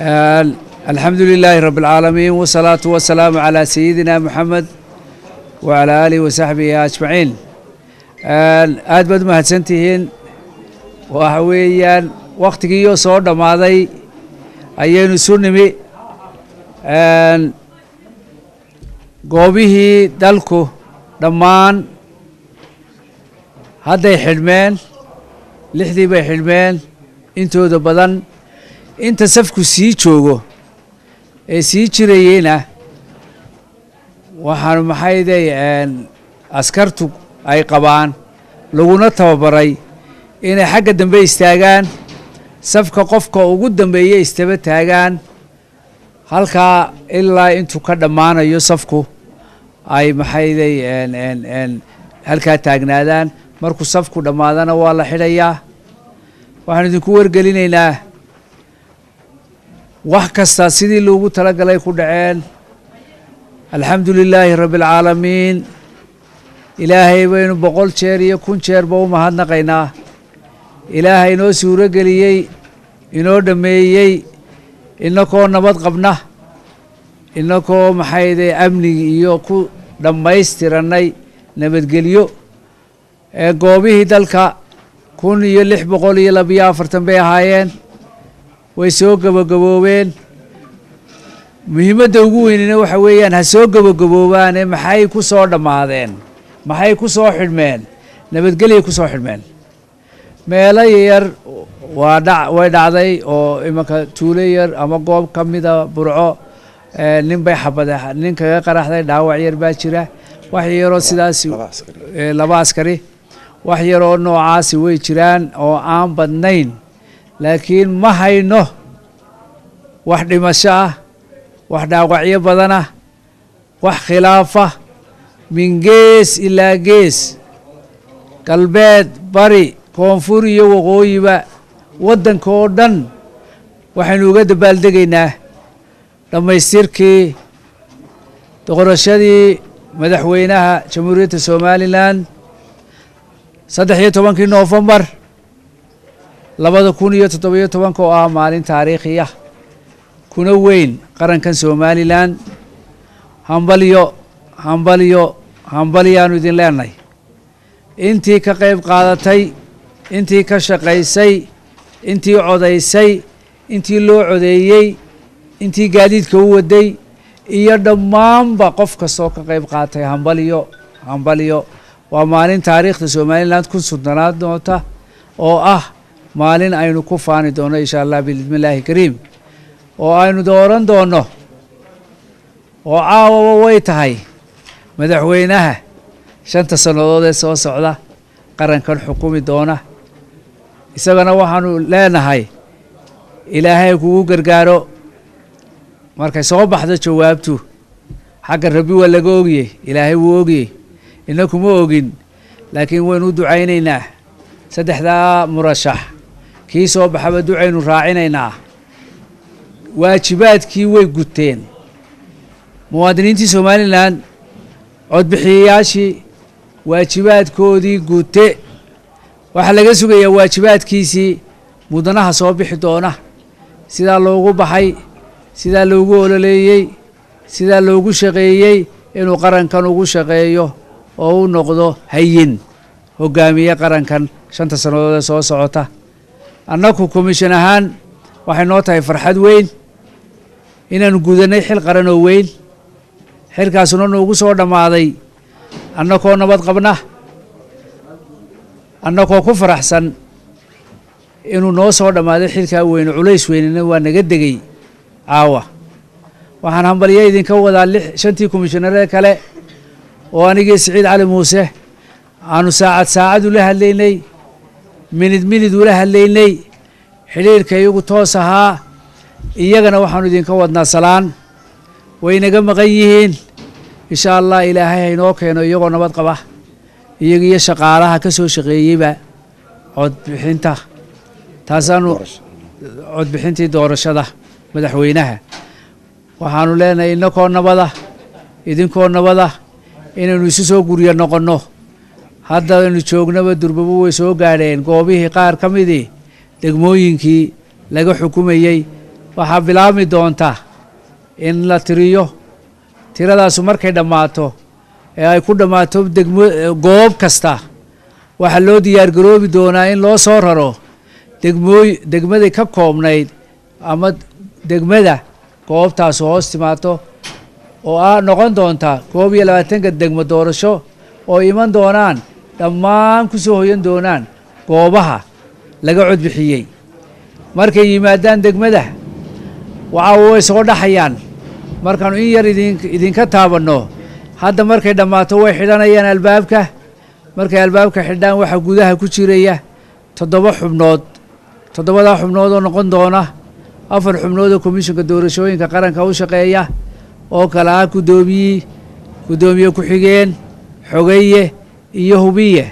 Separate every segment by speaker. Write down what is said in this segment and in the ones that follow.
Speaker 1: الحمد لله رب العالمين والصلاة والسلام على سيدنا محمد وعلى آله وصحبه أجمعين. aad baad mahadsantihiin waxa weeyaan waqtigii soo dhamaaday ayaynu isu nimi goobihii dalku dhammaan hadday xidhmeen lixdii bay xidhmeen intooda badan inta safku sii joogo ee sii jirayeyna waxaan maxayday askartu ay qabaan laguna tababaray inay xagga dambe istaagaan safka qofka ugu dambeeya istaba taagaan halkaa ilaa intuu ka dhammaanayo safku ay maxayday halkaa taagnaadaan markuu safku dhammaadana waa la xidhayaa waxaan idinku wargelinaynaa wax kasta sidii loogu talagalay ku dhaceen alxamdu lilaahi rabbi alcaalamiin ilaahay baynu 100 jeer iyo 1000 jeerba u mahadnaqaynaa ilaahay inoo suuro geliyey inoo dhameeyey inakoo nabad qabna inakoo maxayday amnigi iyo ku dhammaystiranay nabadgelyo ee goobihii dalka 1642 bay ahaayeen way soo gabagaboobeen muhiimadda ugu weynina waxa weeyaan ha soo gabagaboobaane maxay ku soo dhammaadeen maxay ku soo xidhmeen nabadgelyo ku soo xidhmeen meelo yar way dhacday oo imanka tuulo yar ama goob ka mida burco nin bay xabada nin kaga qaraxday dhaawac yar baa jira wax yaroo sidaas laba askari wax yaroo noocaasi way jiraan oo aan badnayn laakiin ma hayno wax dhimasho ah wax dhaawacyo badan ah wax khilaafa min gees ilaa gees galbeed bari koonfur iyo waqooyiba waddanka oo dhan waxaynu uga dabaaldegaynaa dhammaystirkii doorashadii madaxweynaha jamhuuriyadda somalilan 13 Noofembar 2017 oo ah maalin taariikhi ah kuna weyn qarankan somalilan hambalyaanu idin leenahay intii ka qayb qaadatay intii ka shaqaysay intii codaysay intii loo codeeyey intii gaadiidka u waday iyo dhammaanba qof kastoo ka qayb qaatay hambalyo waa maalin taariikhda somaliland ku sudnaan doonta oo ah maalin aynu ku faani doono insha allah bismillaahi kariim oo aynu dooran doono oo caawa way tahay madaxweynaha 5 sanadood ee soo socda qarankan xukumi doona isagana waxaanu leenahay ilaahay kugu gargaaro markay soo baxdo jawaabtu xagga rabbi waa laga ogiyey ilaahay wuu ogiyey inakuma ogin laakiin waynu ducaynaynaa saddexdaa murashax kii soo baxaba ducaynu raacinaynaa waajibaadkii way guteen muwaadiniintii somalilan codbixiyayaashii waajibaadkoodii gute waxaa laga sugayaa waajibaadkiisii mudanaha soo bixi doona sidaa loogu baxay sidaa loogu ololeeyey sidaa loogu shaqeeyey inuu qarankan ugu shaqeeyo oo u noqdo hayin hogaamiye qarankan 5 sanadood ee soo socota annagu komishan ahaan waxay noo tahay farxad weyn inaanu gudanay xil qaran oo weyn xilkaasuna noogu soo dhammaaday annagoo nabad qabna annagoo ku faraxsan inuu noo soo dhammaaday xilkaa weyn culays weynina waa naga degay caawa waxaan hambalyo idinka wadaa 5tii komishanaree kale oo anigii Siciid Cali Muuse aanu saacad ula hadlaynay minid ula hadlaynay xiriirka iyagu toos ahaa iyagana waxaanu idinka wadnaa salaan way naga maqan yihiin insha allah ilaahay inoo keeno iyagoo nabad qaba iyagiyo shaqaalaha ka soo shaqeeyeyba codbixinta taasaanu codbixintii doorashada madaxweynaha waxaanu leenahay inakoo nabada idinkoo nabada inaynu isu soo guriyo noqonno hadda aynu joognaba durbaba way soo gaadheen goobihii qaar ka midii degmooyinkii laga xukumayey waxaa bilaabmi doonta in la tiriyo tiradaasu markay dhammaato ee ay ku dhammaato goob kasta waxaa loo diyaargaroobi doonaa in loo soo raro degmaday ka koobnayd ama degmada goobtaasu hoos timaato oo noqon doonta 21 degmo doorasho oo iman doonaan dhammaan ku soo hoyan doonaan goobaha laga cod bixiyey markay yimaadaan degmada waxa way soo dhaxayaan markaan in yar idinka taabanno hadda markay dhammaato way xidhanayaan albaabka markay albaabka xidhaan waxa gudaha ku jiraya 7 xubnood 7 xubnood oo noqon doona 4 xubnood oo komishanka doorashooyinka qaranka u shaqeeya oo kala ah gudoomiye ku xigeen xogeeye iyo hubiye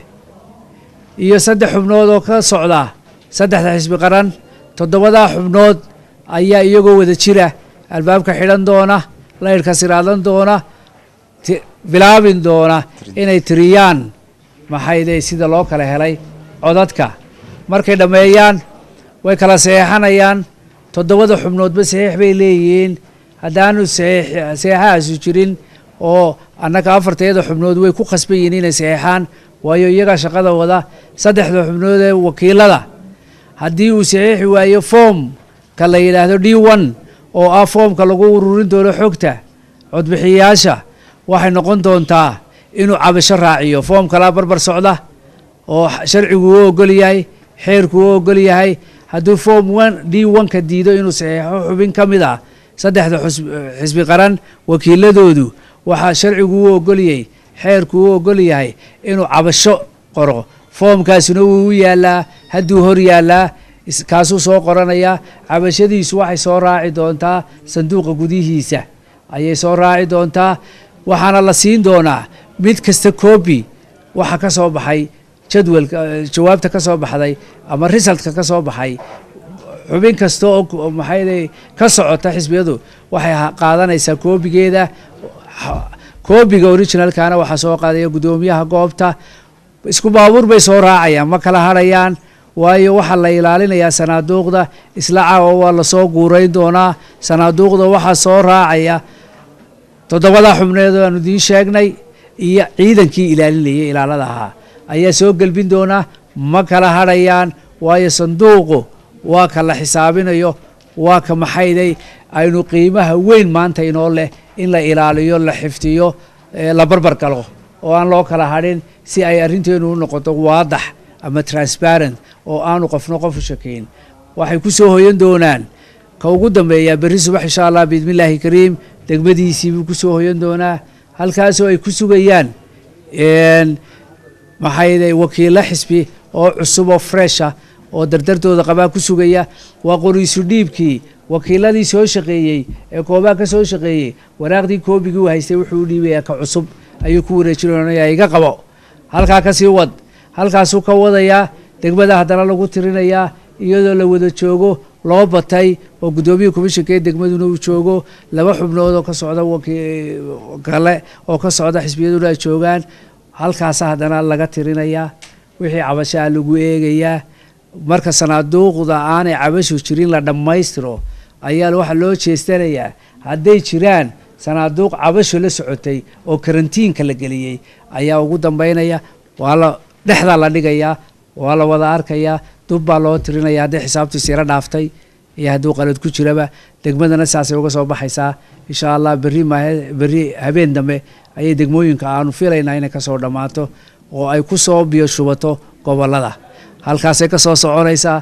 Speaker 1: iyo 3 xubnood oo ka socda 3 xisbi qaran 7 xubnood ayaa iyagoo wada jira albaabka xidhan doona leerka siraadan doona bilaabin doona inay tiriyaan maxay sida loo kala helay codadka markay dhameeyaan way kala saxeexanayaan 7 xubnoodba saxiix bay leeyihiin haddaanu saxiixaasu jirin oo annaka 4 xubnood way ku khasban yihiin inay saxiixaan waayo iyaga shaqada wada 3 xubnood ee wakiilada haddii uu saxiixi waayo form ka la yiraahdo D1 oo ah foomka lagu ururin doono xogta codbixiyaasha waxay noqon doontaa inuu cabasho raaciyo foom kala barbar socda oo sharcigu u ogol yahay xeerku u ogol yahay hadduu form D1 ka diido inuu saxiixo xubin ka mid ah 3 xisbi qaran wakiiladoodu waxa sharcigu u ogol yahay xeerku u ogol yahay inuu cabasho qoro foomkaasina uu yaalaa hadduu hor yaalaa kaasuu soo qoranaya cabashadiisu waxay soo raaci doontaa sanduuqa gudihiisa ayay soo raaci doontaa waxaana la siin doonaa mid kasta copy waxa ka soo baxay jadwalka jawaabta ka soo baxday ama resultka ka soo baxay xubin kasta oo maxay ka socota xisbiyadu waxay qaadanaysaa koobigeeda koobiga originalkana waxa soo qaadaya gudoomiyaha goobta isku baabuur bay soo raacayaan ma kala harayaan waayo waxa la ilaalinayaa sanaaduuqda isla caawa waa la soo guurayn doonaa sanaaduuqda waxa soo raacaya 7 xubnood oo aanu diin sheegnay iyo ciidankii ilaalinayay ilaaladaha ayaa soo galbin doonaa ma kala harayaan waayo sanduuqu waa ka la xisaabinayo waa ka maxayday aynu qiimaha weyn maanta inoo leh in la ilaaliyo la xiftiyo la barbar galo oo aan loo kala harin si ay arrinteenu u noqoto waadax ama transparent oo aanu qofno qof u shakeyn waxay ku soo hoyan doonaan ka ugu dambeeya berri subax insha Allah bismillaahi kariim degmadiisii buu ku soo hoyan doonaa halkaasoo ay ku sugayaan maxay wakiilo xisbi oo cusub oo fresh ah oo dardartooda qabaa ku sugaya waa qoriisu dhiibkii wakiiladii soo shaqeeyay ee koobaa ka soo shaqeeyay waraaqdii koobigii uu haystay wuxuu dhiibayaa ka cusub ayuu ku wareejinayaa iga qabo halkaa ka sii wad halkaasuu ka wadayaa degmada haddana lagu tirinayaa iyadoo la wada joogo loo batay oo gudoomiyaha komishanka ee degmaduna uu joogo 2 xubnood oo ka socda kale oo ka socda xisbiyaduna ay joogaan halkaas haddana laga tirinayaa wixii cabashaa lagu eegayaa marka sanaaduuqda aanay cabasho jirin la dhammaystiro ayaa waxa loo jeestanayaa hadday jiraan sanaaduuq cabasho la socotay oo karantiinka la geliyay ayaa ugu dambeynaya waa la dhexda la dhigayaa waa la wada arkayaa dub baa loo tirinayaa haddii xisaabtu sira dhaaftay iyo hadduu qalad ku jiraba degmadana saasay uga soo baxaysaa insha Allah berri habeen dambe ayay degmooyinka aanu filaynaa inay ka soo dhammaato oo ay ku soo biyo shubato gobolada halkaasay ka soo soconaysaa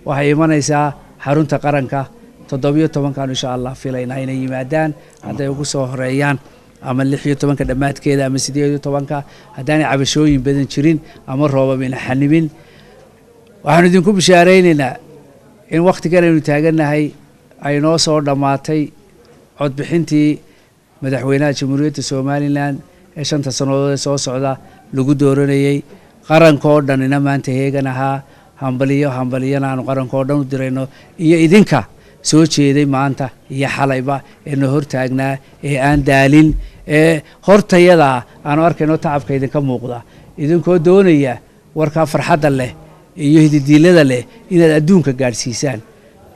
Speaker 1: waxay imanaysaa xarunta qaranka 17 insha Allah filaynaa inay yimaadaan hadday ugu soo horeeyaan ama 16 dhamaadkeeda ama 18 haddaanay cabashooyin badan jirin ama roobab ina xanibin waxaan idinku bishaareynaa in waqtigan aynu taaganahay ay noo soo dhamaatay codbixintii madaxweynaha jamhuuriyadda Soomaaliland ee 5 sanadood soo socda lagu dooranayay qarankoo dhan ina maanta heegan ahaa hambaliyana aanu qarankoo dhan u dirayno iyo idinka soo jeeday maanta iyo xalayba ee noo hortaagnaa ee aan daalin ee hortayada aanu arkayno tacabka idinka muuqda idinkoo doonaya warka farxadda leh iyo hididiilada leh inaad adduunka gaarsiisaan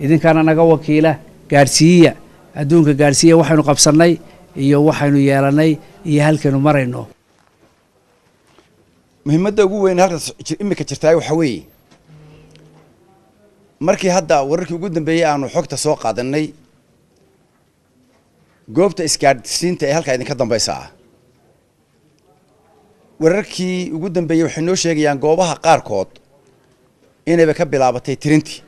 Speaker 1: idinkana naga wakiila gaadhsiiya adduunka gaadhsiiya waxaynu qabsannay iyo waxaynu yeelannay iyo halkaynu marayno.
Speaker 2: muhiimadda ugu weyn halka imika jirtaa waxa weeye markii hadda wararkii ugu dambeeyay aanu xogta soo qaadanay goobta isgaadhsiinta ee halka idinka dambaysa ah wararkii ugu dambeeyay waxay noo sheegayaan goobaha qaarkood inayba ka bilaabatay tirintii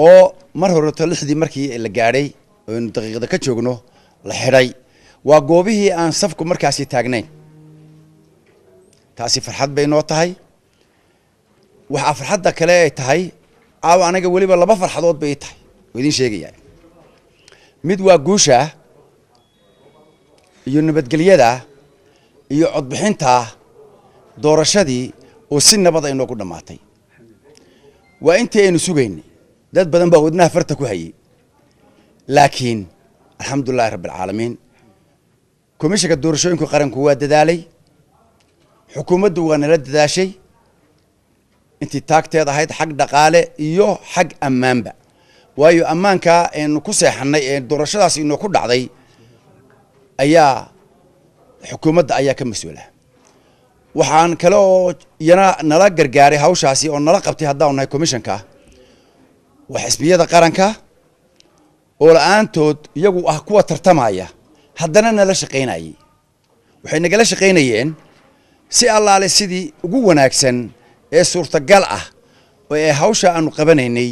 Speaker 2: oo mar hore lixdii markii la gaadhay oo aynu daqiiqada ka joogno la xidhay waa goobihii aan safku markaasi taagnayn. taasi farxad bay noo tahay. waxaa farxadda kale ay tahay caawa anaga weliba laba farxadood bay tahay oo idin sheegayaan. mid waa guusha iyo nabadgelyada iyo codbixinta doorashadii oo si nabad ay noogu dhamaatay. waa intii aynu sugaynay dad badan baa wadnaha farta ku hayay laakiin alxamdulillahi rabbil caalamiin komishanka doorashooyinka qaranku waa dadaalay xukuumaddu waa nala dadaashay intii taagteed ahayd xag dhaqaale iyo xag ammaanba waayo ammaanka aynu ku seexannay ee doorashadaas inoo ku dhacday ayaa xukuumadda ayaa ka mas-uula. waxaan kale oo iyana nala gargaaray hawshaasi oo nala qabtay haddaanu nahay komishanka waa xisbiyada qaranka oo la-aantood iyagu ah kuwa tartamaya haddana nala shaqaynayay. waxay nagala shaqaynayeen si allaale sidii ugu wanaagsan ee suurtagal ah oo ay hawsha aanu qabanaynay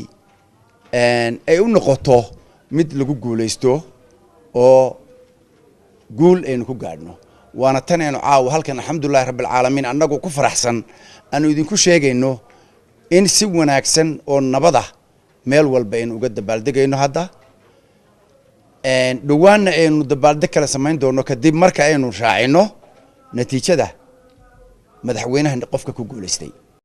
Speaker 2: ay u noqoto mid lagu guulaysto oo guul aynu ku gaadhno. waana tan aynu caawa halkan alxamdulillahi rabbil caalamiin annagoo ku faraxsan aanu idinku sheegayno in si wanaagsan oo nabada meel walba aynu uga dabaaldegayno. hadda dhowaanna aynu dabaaldeg kale samayn doono kadib marka aynu raacino natiijada madaxweynaha qofka ku guulaystay.